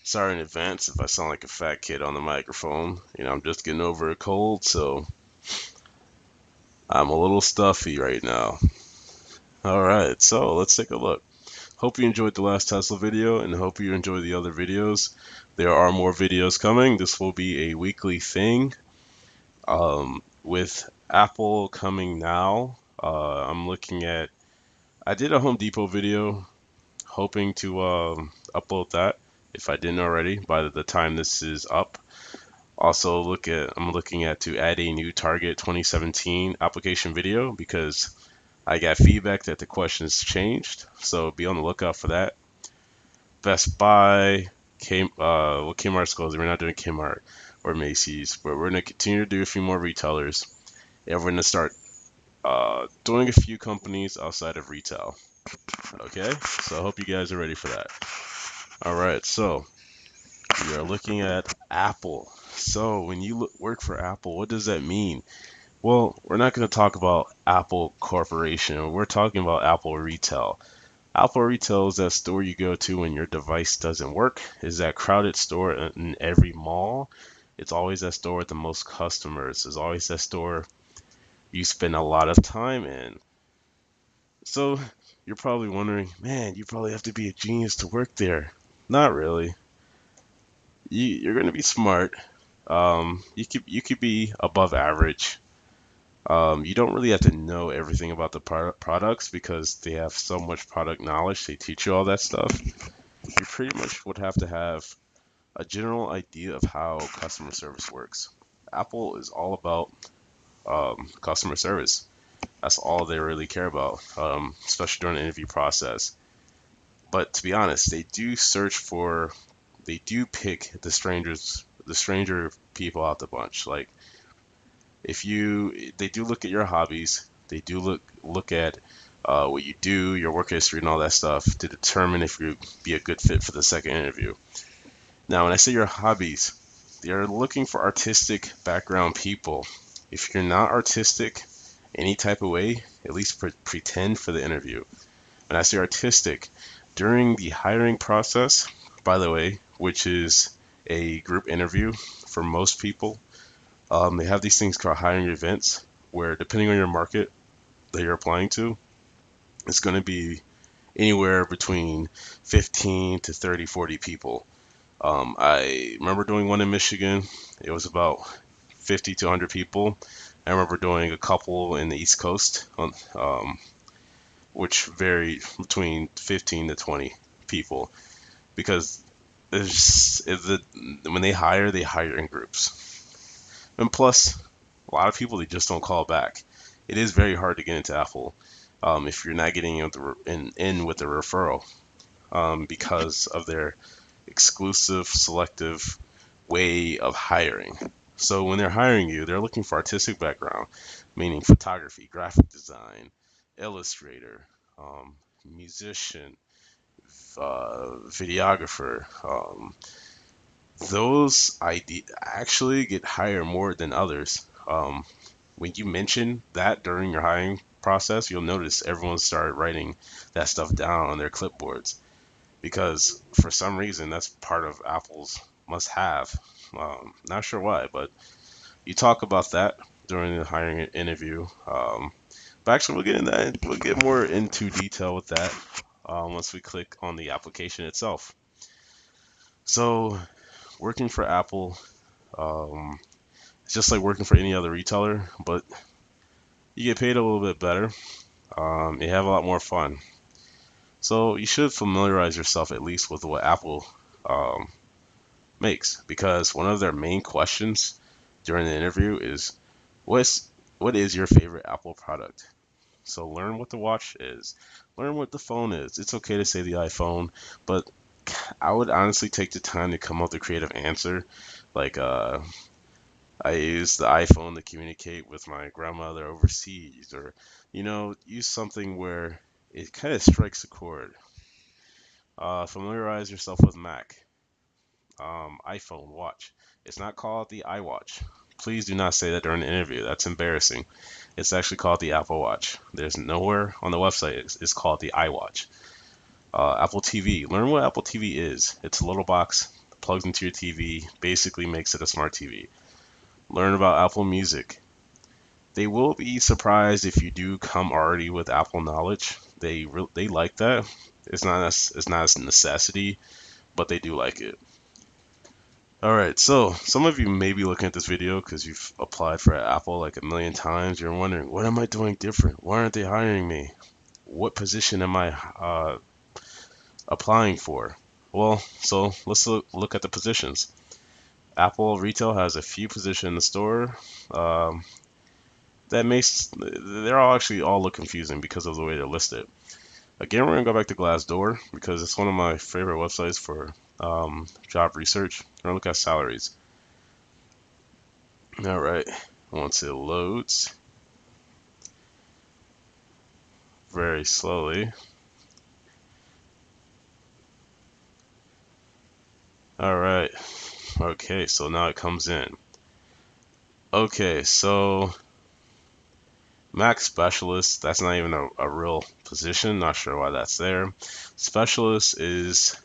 Sorry in advance if I sound like a fat kid on the microphone. I'm just getting over a cold, so I'm a little stuffy right now. Alright, so let's take a look. Hope you enjoyed the last Tesla video and hope you enjoy the other videos. There are more videos coming. This will be a weekly thing. With Apple coming now, I'm looking at. I did a Home Depot video, hoping to upload that if I didn't already by the time this is up. Also, I'm looking at to add a new Target 2017 application video because I got feedback that the questions changed. So be on the lookout for that. Best Buy, Kmart's closing. We're not doing Kmart or Macy's, but we're gonna continue to do a few more retailers. And we're gonna start doing a few companies outside of retail. Okay, so I hope you guys are ready for that. All right, so we are looking at Apple. So when you work for Apple, what does that mean? Well, we're not going to talk about Apple Corporation. We're talking about Apple Retail. Apple Retail is that store you go to when your device doesn't work. Is that crowded store in every mall. It's always that store with the most customers. It's always that store you spend a lot of time in. So you're probably wondering, man, you probably have to be a genius to work there. Not really. You're going to be smart. You could be above average. You don't really have to know everything about the products because they have so much product knowledge. They teach you all that stuff. You pretty much would have to have a general idea of how customer service works. Apple is all about customer service. That's all they really care about, especially during the interview process. But to be honest, they do pick the stranger people out the bunch. Like they do look at your hobbies, they do look at what you do, your work history, and all that stuff to determine if you be a good fit for the second interview. Now, when I say your hobbies, they are looking for artistic background people. If you're not artistic any type of way, at least pretend for the interview. When I say artistic, during the hiring process, by the way, which is a group interview for most people, they have these things called hiring events where, depending on your market that you're applying to, it's going to be anywhere between 15 to 30, 40 people. I remember doing one in Michigan. It was about 50 to 100 people. I remember doing a couple in the East Coast, which varied between 15 to 20 people because when they hire in groups. And plus, a lot of people they just don't call back. It is very hard to get into Apple if you're not getting in with the referral because of their exclusive, selective way of hiring. So when they're hiring you, they're looking for artistic background, meaning photography, graphic design, illustrator, musician, videographer. Those actually get hired more than others. When you mention that during your hiring process, you'll notice everyone started writing that stuff down on their clipboards because for some reason that's part of Apple's must have. Not sure why, but you talk about that during the hiring interview. But actually, we'll get more into detail with that once we click on the application itself. So, working for Apple, um, it's just like working for any other retailer, but you get paid a little bit better. You have a lot more fun. So you should familiarize yourself at least with what Apple um, makes, because one of their main questions during the interview is, what is your favorite Apple product? So learn what the watch is, learn what the phone is. It's okay to say the iPhone, but I would honestly take the time to come up with a creative answer. Like I use the iPhone to communicate with my grandmother overseas, or use something where it kind of strikes a chord. Familiarize yourself with Mac, iPhone, watch. It's not called the iWatch. Please do not say that during the interview. That's embarrassing. It's actually called the Apple Watch. There's nowhere on the website it's called the iWatch. Apple TV. Learn what Apple TV is. It's a little box, plugs into your TV, basically makes it a smart TV. Learn about Apple Music. They will be surprised if you do come already with Apple knowledge. They like that. It's not a necessity, but they do like it. All right, so some of you may be looking at this video because you've applied for Apple like a million times. You're wondering, what am I doing different? Why aren't they hiring me? What position am I applying for? Well, so let's look at the positions. Apple Retail has a few positions in the store. Um, they're all actually all look confusing because of the way they're listed. Again, we're gonna go back to Glassdoor because it's one of my favorite websites for job research. We're gonna look at salaries. All right, once it loads very slowly. All right, okay, so now it comes in. Okay, so Mac Specialist, that's not even a real position. Not sure why that's there. Specialist is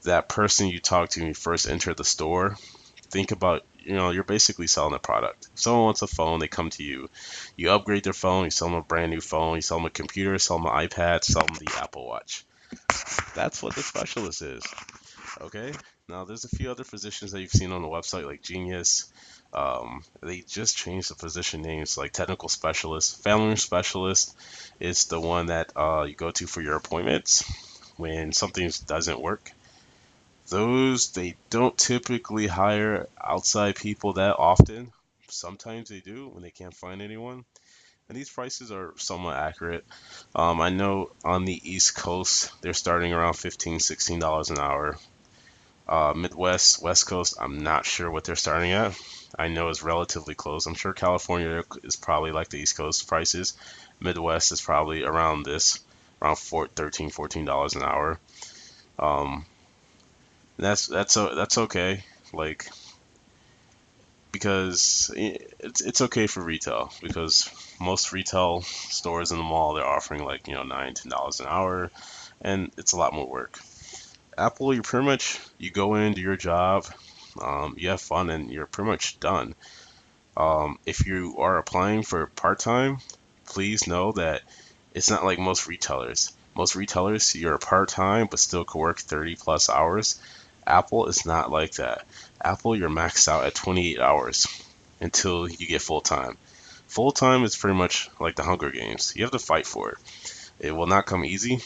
that person you talk to when you first enter the store. Think about, you're basically selling a product. If someone wants a phone, they come to you. You upgrade their phone, you sell them a brand new phone, you sell them a computer, sell them an iPad, sell them the Apple Watch. That's what the specialist is. Okay? Now, there's a few other positions that you've seen on the website, like Genius. They just changed the position names, like technical specialist. Family specialist is the one that you go to for your appointments when something doesn't work. Those, they don't typically hire outside people that often. Sometimes they do when they can't find anyone. And these prices are somewhat accurate. I know on the East Coast, they're starting around $15, $16 an hour. Midwest, West Coast, I'm not sure what they're starting at. I know it's relatively close. I'm sure California is probably like the East Coast prices. Midwest is probably around around $13, $14 an hour. Um, that's okay. Like, because it's okay for retail because most retail stores in the mall, they're offering like $9, $10 an hour, and it's a lot more work. Apple, you pretty much, you go in, do your job, you have fun, and you're pretty much done. If you are applying for part-time, please know that it's not like most retailers. Most retailers, you're part-time but still could work 30 plus hours. Apple is not like that. Apple, you're maxed out at 28 hours until you get full-time. Full-time is pretty much like the Hunger Games. You have to fight for it. It will not come easy.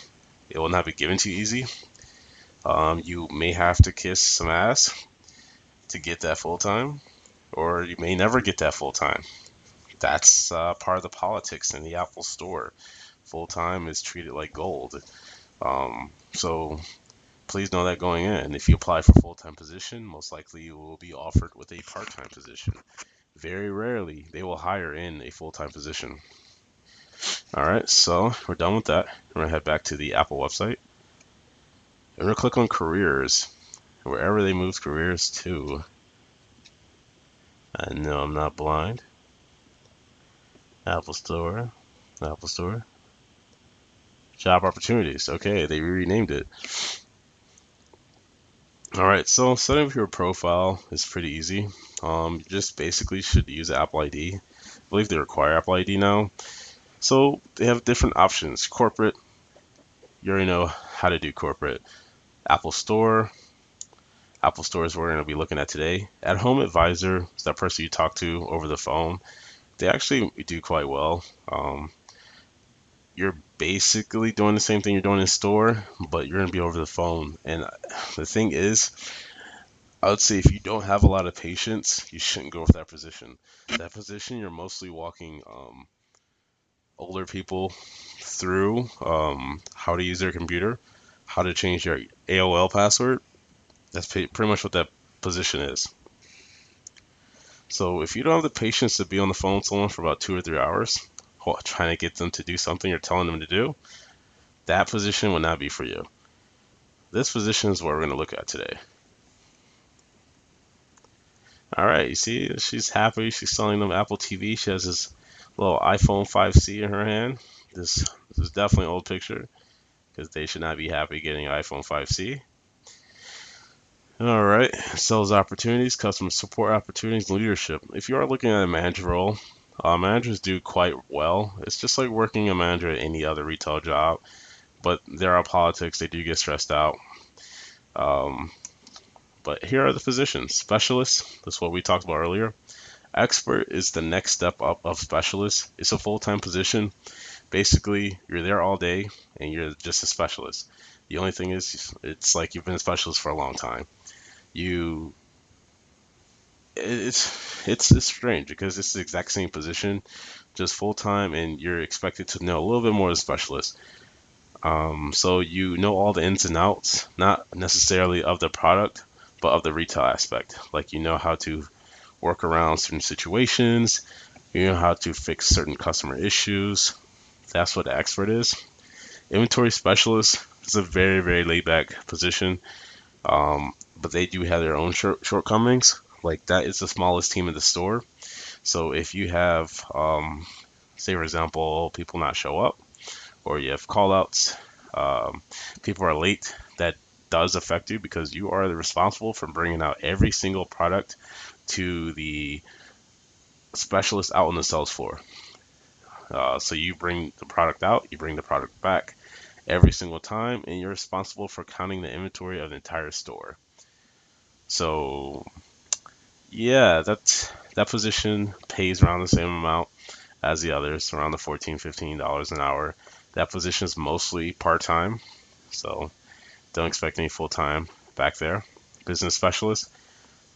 It will not be given to you easy. You may have to kiss some ass to get that full-time, or you may never get that full-time. That's part of the politics in the Apple Store. Full-time is treated like gold. So please know that going in. If you apply for a full-time position, most likely you will be offered with a part-time position. Very rarely they will hire in a full-time position. All right, so we're done with that. We're gonna head back to the Apple website. And we're gonna click on careers, wherever they move careers to. I know I'm not blind. Apple Store, Apple Store. Job opportunities. Okay, they renamed it. All right, so setting up your profile is pretty easy. You just basically should use Apple ID. I believe they require Apple ID now. So they have different options. Corporate, you already know how to do corporate. Apple Store. Apple Store is what we're going to be looking at today. At Home Advisor is that person you talk to over the phone. They actually do quite well. You're basically doing the same thing you're doing in store, but you're going to be over the phone. And the thing is, I would say if you don't have a lot of patience, you shouldn't go for that position. That position, you're mostly walking older people through how to use their computer, how to change your AOL password. That's pretty much what that position is. So if you don't have the patience to be on the phone with someone for about 2 or 3 hours, trying to get them to do something you're telling them to do, that position will not be for you. This position is what we're going to look at today. All right, you see, she's happy. She's selling them Apple TV. She has this little iPhone 5C in her hand. This is definitely an old picture because they should not be happy getting an iPhone 5C. All right, sales opportunities, customer support opportunities, leadership. If you are looking at a manager role, managers do quite well. It's just like working a manager at any other retail job, but there are politics. They do get stressed out. Um, but here are the positions. Specialist, that's what we talked about earlier. Expert is the next step up of specialist. It's a full-time position. Basically, you're there all day and you're just a specialist. The only thing is, it's like you've been a specialist for a long time. You it's strange because it's the exact same position, just full time, and you're expected to know a little bit more as a specialist. So you know all the ins and outs, not necessarily of the product, but of the retail aspect. Like you know how to work around certain situations, you know how to fix certain customer issues. That's what the expert is. Inventory specialist is a very laid back position, but they do have their own shortcomings. Like that is the smallest team in the store. So if you have, say for example, people not show up, or you have call outs, people are late, that does affect you because you are responsible for bringing out every single product to the specialist out on the sales floor. So you bring the product out, you bring the product back every single time, and you're responsible for counting the inventory of the entire store. So yeah, that position pays around the same amount as the others, around the $14-15 an hour. That position is mostly part-time, so don't expect any full-time back there. Business specialist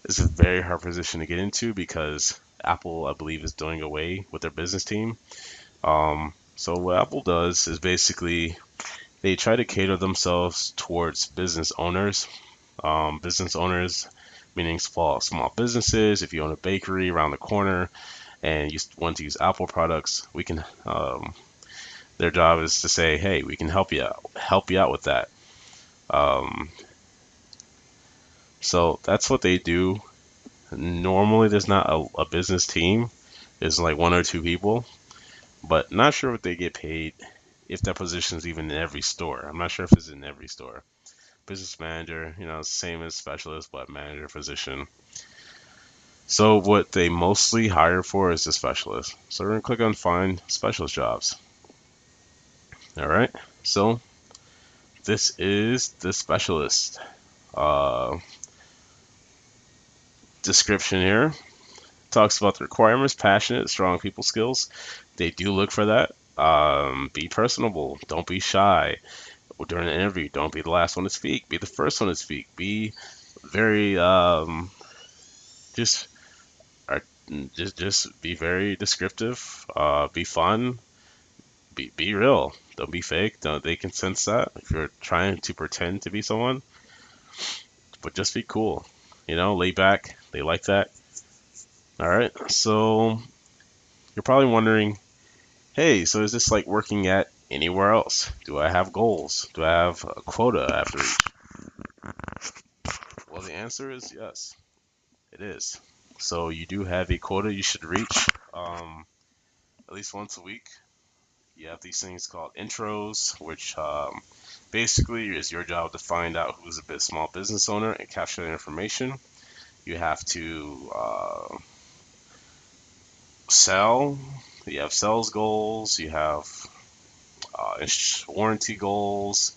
is a very hard position to get into because Apple, I believe, is doing away with their business team. So what Apple does is basically they try to cater themselves towards business owners. Business owners meaning small businesses. If you own a bakery around the corner and you want to use Apple products, we can. Their job is to say, hey, we can help you out with that. Um, so that's what they do. Normally, there's not a business team. There's like one or two people, but not sure what they get paid if that position is even in every store. I'm not sure if it's in every store. Business manager, same as specialist, but manager position. So what they mostly hire for is the specialist. So we're gonna click on find specialist jobs. All right. So this is the specialist uh, description here. Talks about the requirements: passionate, strong people skills. They do look for that. Be personable. Don't be shy. During an interview, don't be the last one to speak. Be the first one to speak. Be very just are just be very descriptive. Be fun. Be real. Don't be fake. Don't They can sense that if you're trying to pretend to be someone, but just be cool. Lay back. They like that. All right. So you're probably wondering, hey, so is this like working at anywhere else? Do I have goals? Do I have a quota I have to reach? Well, the answer is yes, it is. So you do have a quota you should reach at least once a week. You have these things called intros, which basically is your job to find out who's a small business owner and capture that information. You have to sell. You have sales goals. You have warranty goals.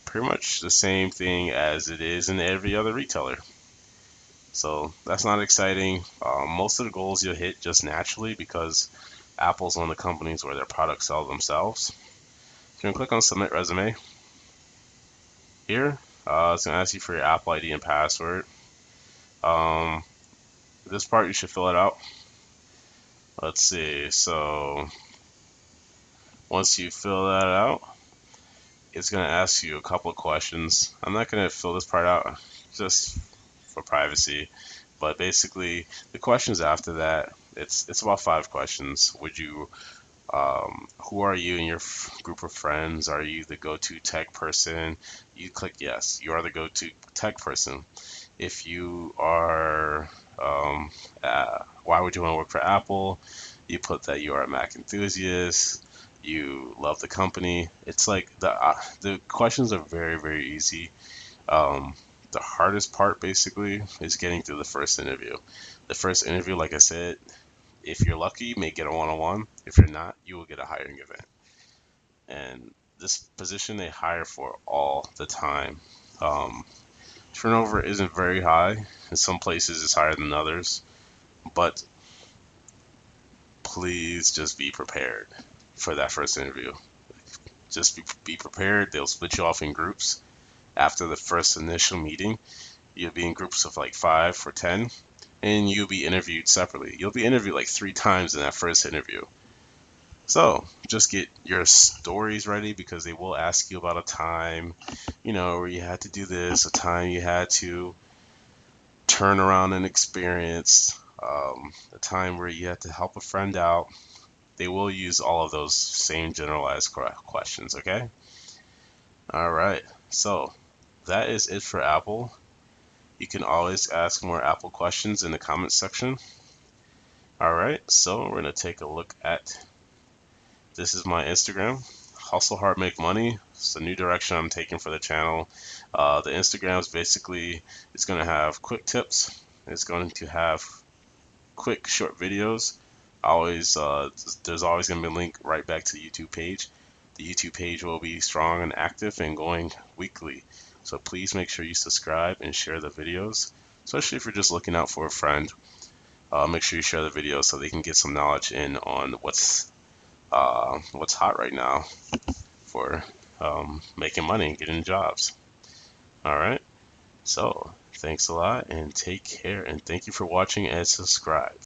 Pretty much the same thing as it is in every other retailer. So that's not exciting. Most of the goals you'll hit just naturally because Apple's one of the companies where their products sell themselves. You can click on Submit Resume. Here, it's going to ask you for your Apple ID and password. Um, this part, you should fill it out. Let's see. So once you fill that out, it's going to ask you a couple of questions. I'm not going to fill this part out just for privacy, but basically the questions after that, it's about 5 questions. Who are you in your group of friends? Are you the go-to tech person? You click yes, you are the go-to tech person. If you are, why would you want to work for Apple? You put that you are a Mac enthusiast. You love the company. It's like the questions are very easy. Um, The hardest part basically is getting through the first interview. The first interview, like I said, if you're lucky, you may get a one-on-one. If you're not, you will get a hiring event. And this position they hire for all the time. Turnover isn't very high. In some places, it's higher than others. But please just be prepared for that first interview. Just be prepared. They'll split you off in groups. After the first initial meeting, you'll be in groups of like 5 or 10, and you'll be interviewed separately. You'll be interviewed like 3 times in that first interview. So just get your stories ready, because they will ask you about a time, where you had to do this, a time you had to turn around an experience, a time where you had to help a friend out. They will use all of those same generalized questions, okay? All right, so that is it for Apple. You can always ask more Apple questions in the comments section. All right, so we're going to take a look at, this is my Instagram, Hustle Hard Make Money. It's a new direction I'm taking for the channel. The Instagram is basically, it's going to have quick tips. It's going to have quick short videos. There's always going to be a link right back to the YouTube page. The YouTube page will be strong and active and going weekly. So please make sure you subscribe and share the videos, especially if you're just looking out for a friend. Make sure you share the videos so they can get some knowledge in on what's hot right now for making money and getting jobs. All right. So thanks a lot and take care, and thank you for watching and subscribe.